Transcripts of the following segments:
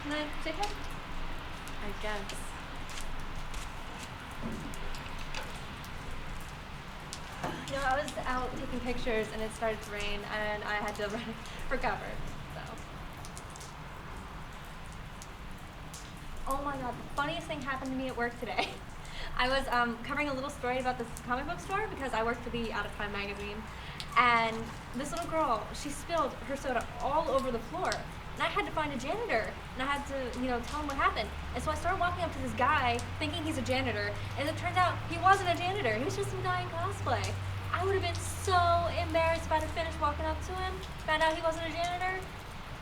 Can I take it? I guess. No, I was out taking pictures and it started to rain and I had to run for cover, so. Oh my god, the funniest thing happened to me at work today. I was covering a little story about this comic book store because I work for the Out of Time magazine. And this little girl, she spilled her soda all over the floor. And I had to find a janitor. And I had to, tell him what happened. And so I started walking up to this guy thinking he's a janitor. And it turns out he wasn't a janitor. He was just some guy in cosplay. I would have been so embarrassed if I had finished walking up to him, found out he wasn't a janitor.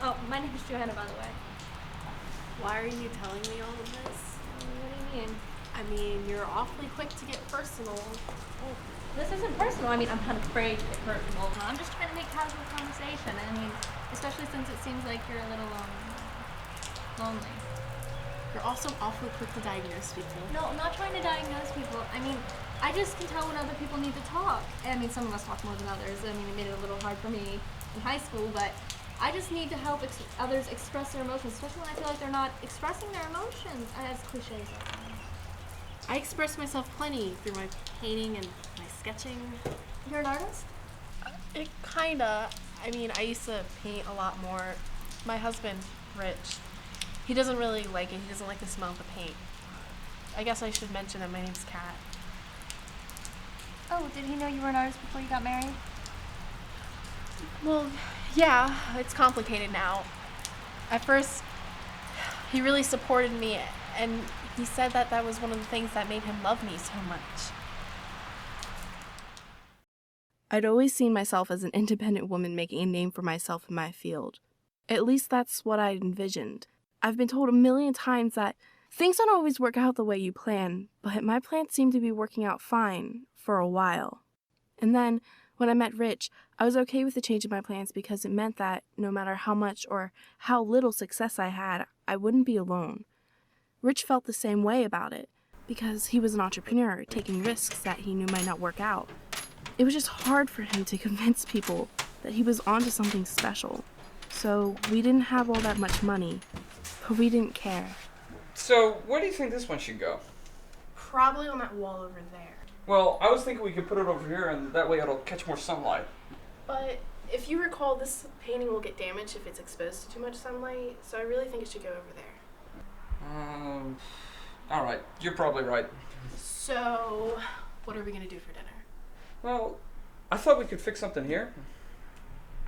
Oh, my name is Joanna, by the way. Why are you telling me all of this? What do you mean? I mean, you're awfully quick to get personal. Well, this isn't personal. I mean, I'm kind of afraid to get personal. I'm just trying to make casual conversation. I mean, especially since it seems like you're a little lonely. You're also awfully quick to diagnose people. No, I'm not trying to diagnose people. I mean, I just can tell when other people need to talk. I mean, some of us talk more than others. I mean, it made it a little hard for me in high school, but I just need to help others express their emotions, especially when I feel like they're not expressing their emotions. As cliche as that sounds. I express myself plenty through my painting and my sketching. You're an artist? It kinda. I mean, I used to paint a lot more. My husband, Rich, he doesn't really like it. He doesn't like the smell of the paint. I guess I should mention that my name's Kat. Oh, did he know you were an artist before you got married? Well, yeah, it's complicated now. At first, he really supported me, and he said that that was one of the things that made him love me so much. I'd always seen myself as an independent woman making a name for myself in my field. At least that's what I'd envisioned. I've been told a million times that things don't always work out the way you plan, but my plans seemed to be working out fine for a while. And then, when I met Rich, I was okay with the change in my plans because it meant that no matter how much or how little success I had, I wouldn't be alone. Rich felt the same way about it because he was an entrepreneur taking risks that he knew might not work out. It was just hard for him to convince people that he was onto something special. So we didn't have all that much money, but we didn't care. So, where do you think this one should go? Probably on that wall over there. Well, I was thinking we could put it over here, and that way it'll catch more sunlight. But if you recall, this painting will get damaged if it's exposed to too much sunlight, so I really think it should go over there. Alright, you're probably right. So, what are we gonna do for dinner? Well, I thought we could fix something here.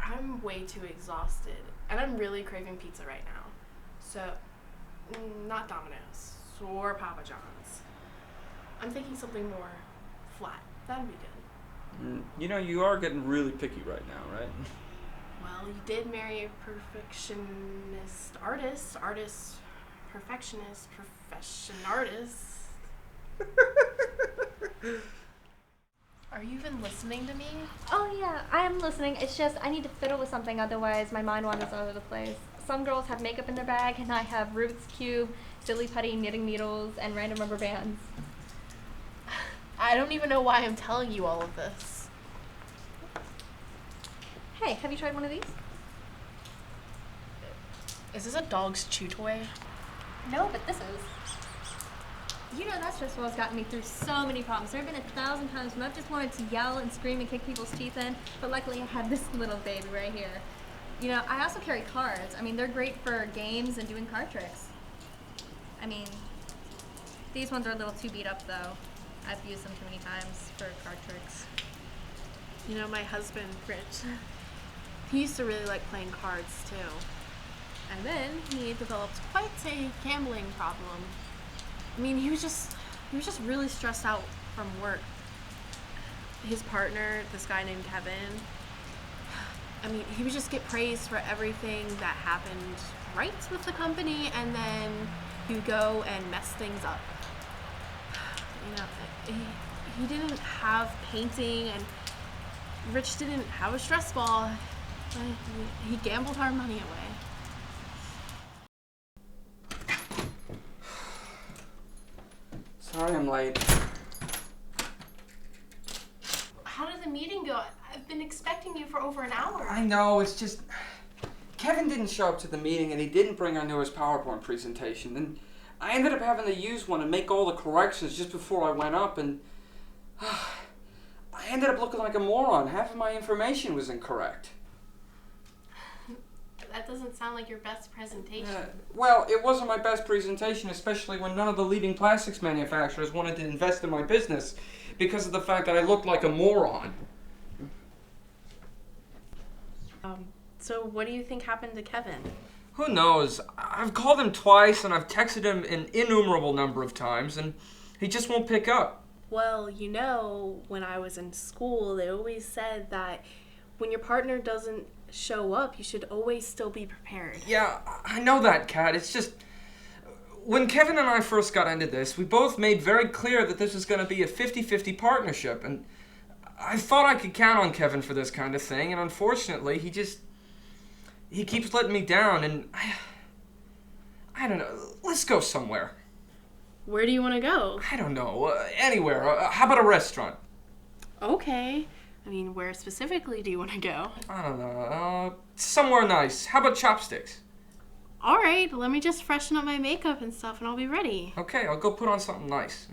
I'm way too exhausted, and I'm really craving pizza right now. So, not Domino's or Papa John's. I'm thinking something more flat. That'd be good. You are getting really picky right now, right? Well, you did marry a perfectionist artist, perfectionist, profession artist. Are you even listening to me? Oh yeah, I am listening. It's just I need to fiddle with something, otherwise my mind wanders all over the place. Some girls have makeup in their bag, and I have Rubik's Cube, silly putty, knitting needles, and random rubber bands. I don't even know why I'm telling you all of this. Hey, have you tried one of these? Is this a dog's chew toy? No, but this is. That stress ball's gotten me through so many problems. There have been 1,000 times when I've just wanted to yell and scream and kick people's teeth in, but luckily I have this little baby right here. I also carry cards. I mean, they're great for games and doing card tricks. I mean, these ones are a little too beat up though. I've used them too many times for card tricks. My husband, Rich, he used to really like playing cards too. And then he developed quite a gambling problem. I mean, he was just really stressed out from work. His partner, this guy named Kevin, I mean, he would just get praised for everything that happened right with the company, and then he would go and mess things up. He didn't have painting, and Rich didn't have a stress ball. He gambled our money away. Sorry I'm late. How did the meeting go? I've been expecting you for over an hour. I know, it's just... Kevin didn't show up to the meeting and he didn't bring our newest PowerPoint presentation. And I ended up having to use one and make all the corrections just before I went up, and I ended up looking like a moron. Half of my information was incorrect. That doesn't sound like your best presentation. Well, it wasn't my best presentation, especially when none of the leading plastics manufacturers wanted to invest in my business because of the fact that I looked like a moron. So what do you think happened to Kevin? Who knows? I've called him twice and I've texted him an innumerable number of times and he just won't pick up. Well, you know, when I was in school, they always said that when your partner doesn't show up, you should always still be prepared. Yeah, I know that, Kat. It's just, when Kevin and I first got into this, we both made very clear that this was going to be a 50-50 partnership, and I thought I could count on Kevin for this kind of thing, and unfortunately, he keeps letting me down, and I don't know. Let's go somewhere. Where do you want to go? I don't know. Anywhere. How about a restaurant? Okay. I mean, where specifically do you want to go? I don't know. Somewhere nice. How about Chopsticks? All right, let me just freshen up my makeup and stuff and I'll be ready. Okay, I'll go put on something nice.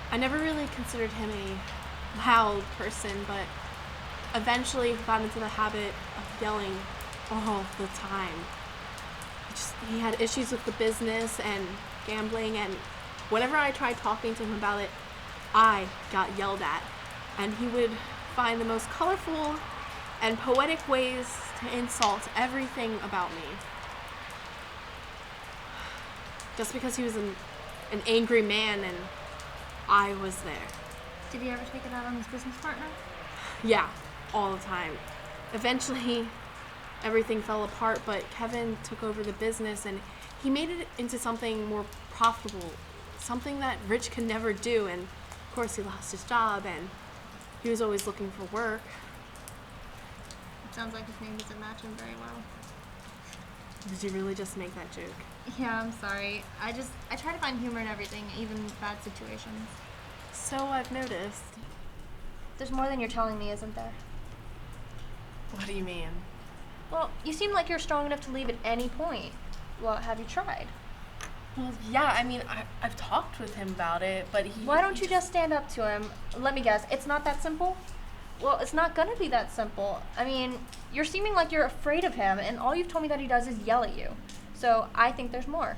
I never really considered him a loud person, but eventually got into the habit of yelling all the time. He had issues with the business and gambling, and whenever I tried talking to him about it, I got yelled at. And he would find the most colorful and poetic ways to insult everything about me. Just because he was an angry man and I was there. Did he ever take it out on his business partner? Yeah, all the time. Eventually, everything fell apart, but Kevin took over the business and he made it into something more profitable, something that Rich could never do. And of course, he lost his job and he was always looking for work. It sounds like his name doesn't match him very well. Did you really just make that joke? Yeah, I'm sorry. I try to find humor in everything, even bad situations. So I've noticed. There's more than you're telling me, isn't there? What do you mean? Well, you seem like you're strong enough to leave at any point. Well, have you tried? Well, yeah, I mean, I've talked with him about it, but Why don't you just stand up to him? Let me guess, it's not that simple? Well, it's not gonna be that simple. I mean, you're seeming like you're afraid of him, and all you've told me that he does is yell at you. So I think there's more.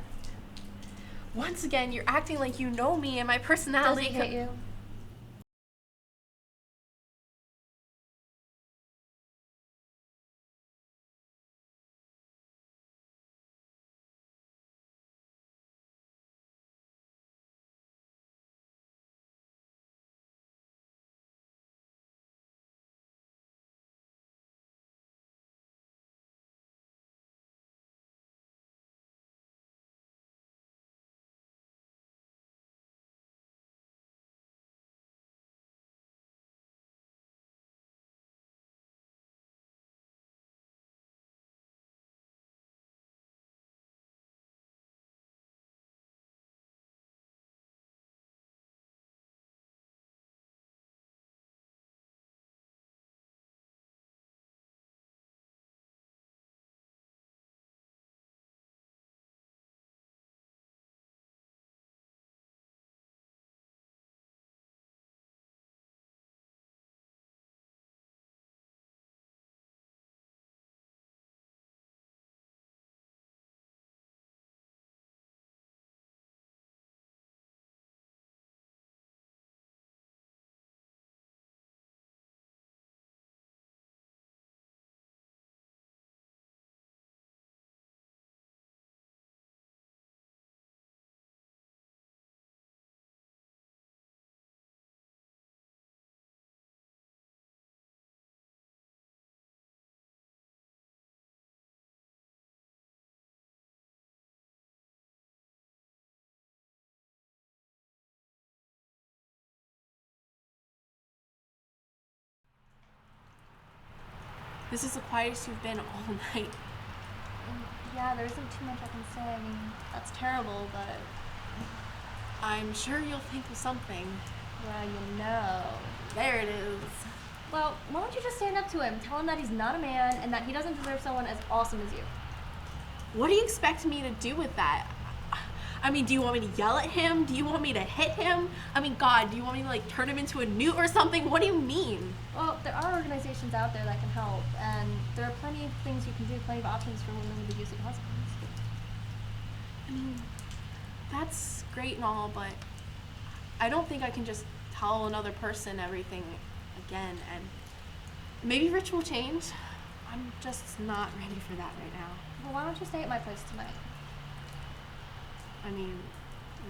Once again, you're acting like you know me and my personality. Does he hit you? This is the quietest you've been all night. Yeah, there isn't too much I can say. I mean, that's terrible, but... I'm sure you'll think of something. Well, you know. There it is. Well, why don't you just stand up to him, tell him that he's not a man and that he doesn't deserve someone as awesome as you. What do you expect me to do with that? I mean, do you want me to yell at him? Do you want me to hit him? I mean, God, do you want me to like turn him into a newt or something? What do you mean? Well, there are organizations out there that can help, and there are plenty of things you can do, plenty of options for women with abusive husbands. I mean, that's great and all, but I don't think I can just tell another person everything again, and maybe Rich will change. I'm just not ready for that right now. Well, why don't you stay at my place tonight? I mean,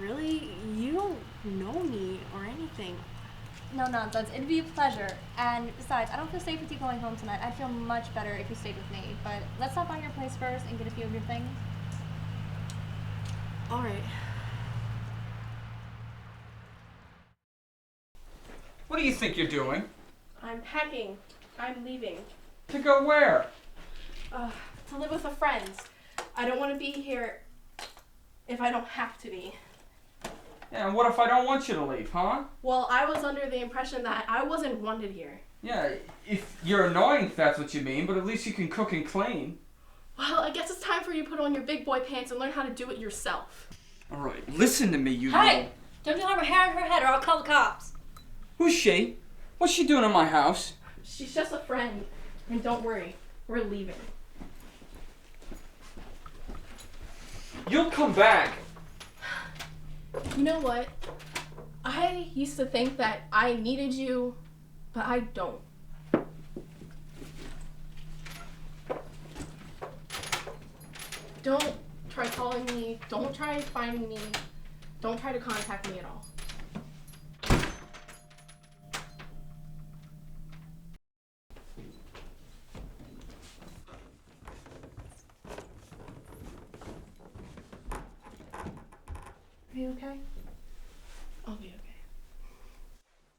really? You don't know me or anything. No nonsense. It'd be a pleasure. And besides, I don't feel safe with you going home tonight. I'd feel much better if you stayed with me. But let's stop by your place first and get a few of your things. All right. What do you think you're doing? I'm packing. I'm leaving. To go where? To live with a friend. I don't want to be here if I don't have to be. Yeah, and what if I don't want you to leave, huh? Well, I was under the impression that I wasn't wanted here. Yeah, if you're annoying, if that's what you mean, but at least you can cook and clean. Well, I guess it's time for you to put on your big boy pants and learn how to do it yourself. All right, listen to me, you Hey! little... Don't you have her hair in her head or I'll call the cops. Who's she? What's she doing in my house? She's just a friend. And don't worry, we're leaving. You'll come back. You know what? I used to think that I needed you, but I don't. Don't try calling me, don't try finding me, don't try to contact me at all. Are you okay? I'll be okay.